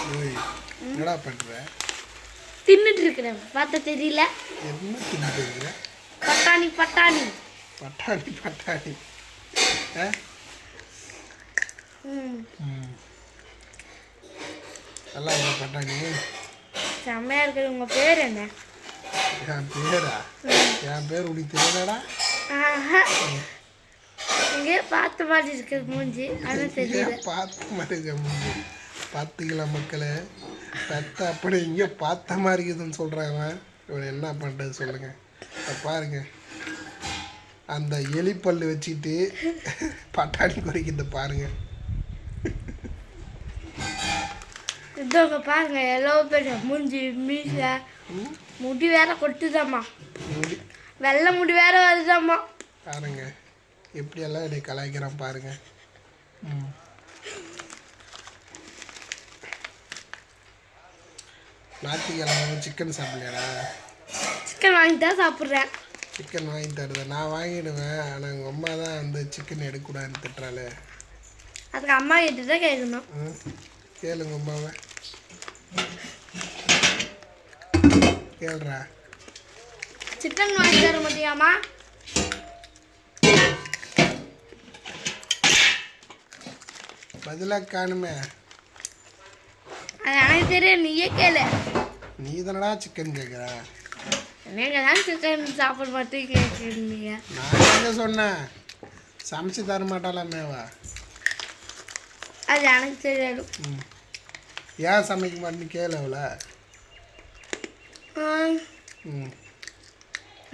என்னடா பண்ற? தின்னுட்டு இருக்கிறேன். பார்த்தா தெரியல. என்ன தின்னுட்டு இருக்கிற? பட்டாணி பட்டாணி பட்டாணி பட்டாணி. நல்லா இல்லை பட்டாணி. செம்மையா இருக்குது. உங்க பேர் என்ன? என் பேரா? என் பேர் உனக்கு தெரியலடா? இங்கே பார்த்த மாதிரி இருக்குது மூஞ்சி. ஆனால் தெரியல. பார்த்த மாதிரி இருக்க மூஞ்சி. பார்த்துக்கலாம் மக்களே. பெத்த அப்படி இங்கே பார்த்த மாதிரி இருக்குதுன்னு சொல்கிறாங்க. இவன் என்ன பண்ணுறது சொல்லுங்கள். பாருங்க, அந்த எலிப்பல் வச்சுட்டு பட்டாணி குறைக்கிறது பாருங்க. இதோங்க பாருங்க, எவ்வளோ பேர் மூஞ்சி மீச முடி வேற கொட்டுதாம்மா. வெள்ளை முடி வேற வருதாம்மா. பாருங்க எப்படியெல்லாம் என்னை கலாய்க்கிறான் பாருங்க. ஞாயிற்றுக்கிழமை சிக்கன் சாப்பிடலையாடா? சிக்கன் வாங்கி தான் சாப்பிட்றேன். சிக்கன் வாங்கி தருது நான் வாங்கிடுவேன். ஆனால் எங்கள் அம்மா தான் வந்து சிக்கன் எடுக்கக்கூடாதுன்னு திட்டுறாள். அதுக்கு அம்மா கிட்ட தான் கேட்கணும். கேளுங்க அம்மாவை, கேளுறா. சிக்கன் வாங்கி தர முடியாமா? பதிலாக காணுமே. அது எனக்கு தெரியும், நீயே கேளு. நீ தானடா சிக்கன் கேட்குற? நீங்கள் தான் சிக்கன் சாப்பிட மாட்டேன் கேட்குறீங்க. நான் என்ன சொன்னேன்? சமைச்சு தர மாட்டாளாமேவா? அது எனக்கு தெரியாது. ஏன் சமைக்க மாட்டேன்னு கேளு அவள.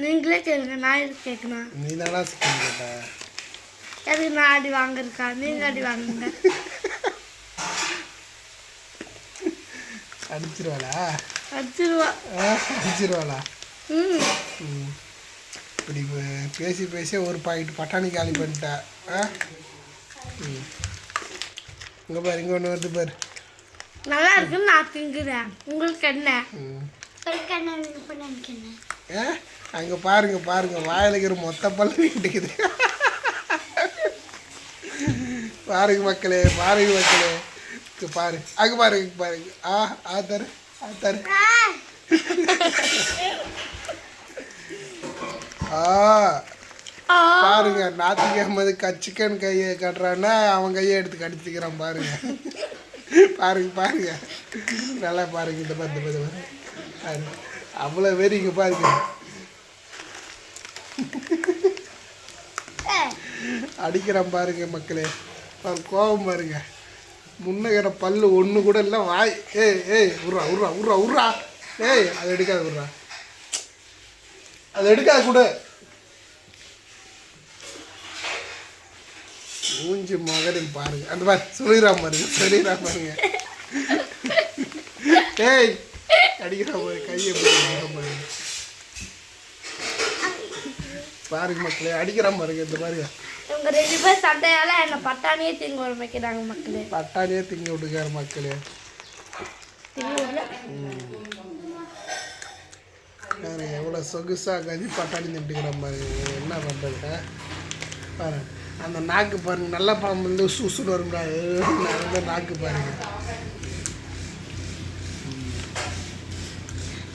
நீங்களே கேளுங்க, நான் எதுக்கு கேட்கணும்? நீ தானடா சிக்கன் கேட்ட. எதுக்கு நான் அடி வாங்கிருக்கா? நீங்கள் அடி வாங்குங்க. அடிச்சிருவாளா? அடிச்சிருவா. அடிச்சிருவாளா? இப்படி பேசி பேசி ஒரு பாக்கெட் பட்டாணி காலி பண்ணிட்டா. இங்கே பாரு, இங்கே ஒன்று வருது பாரு. நல்லா இருக்குன்னு நான் திங்குறேன். உங்களுக்கு என்ன? அங்கே பாருங்க பாருங்க, வாயில் இருக்கிற மொத்த பல்லு வீட்டுக்குது. பாருங்க மக்களே, பாருங்க மக்களே. பாரு அங்கே பாருங்க பாருங்க. தரு தரு. பாருங்க, ஞாயிற்றுக்கிழமை சிக்கன் கையை கட்டுறான்னா அவன் கையை எடுத்து கடிச்சிக்கிறான் பாருங்க. பாருங்க பாருங்க, நல்லா பாருங்க. இந்த பத்து பத்து பாருங்க, அவ்வளோ பேர் இங்கே பாருங்க. அடிக்கிறான் பாருங்க மக்களே. கோபம் பாருங்க. முன்னகிற பல்லு ஒன்று கூட இல்லை. வாய் ஏய் உர்றா உர்றா உர்றா உர்றா. ஏய் அதை எடுக்காது, உர்றா அதை எடுக்காது கூட. மூஞ்சி மகரில் பாருங்க. அந்த மாதிரி சொல்லிடுறான் பாருங்க, சொல்லிடுறான் பாருங்க. ஏய் அடிக்கிறா பாரு, கையை பாருங்க. பாருங்க மக்களே, அடிக்கிறான் பாருங்க. இந்த பாருங்க, இவங்க 2 பேர் சண்டையால என்ன பட்டாணியே திங்க வைக்கிறாங்க மக்களே. பட்டாணியே திங்க விட்டுக்காரு மக்களே. எவ்வளோ சொகுசாக கஞ்சி பட்டாணி திட்டுக்கிறான் பாருங்க. என்ன பண்ணுறது பாருங்க. அந்த நாக்கு பாருங்க, நல்ல பாம்பு வந்து சுசுன்னு வரும்டா. நல்ல நாக்கு பாருங்க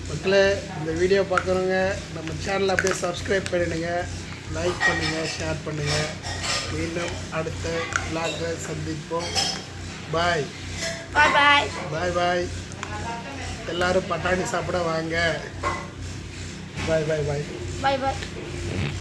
மக்களே. இந்த வீடியோ பார்க்குறவங்க நம்ம சேனலை அப்படியே சப்ஸ்கிரைப் பண்ணிடுங்க, லைக் பண்ணுங்கள், ஷேர் பண்ணுங்கள். மீண்டும் அடுத்த vlog-ல சந்திப்போம். பாய் பாய் பாய் பாய் பாய். எல்லோரும் பட்டாணி சாப்பிட வாங்க. பாய் பாய் பாய் பாய் பாய்.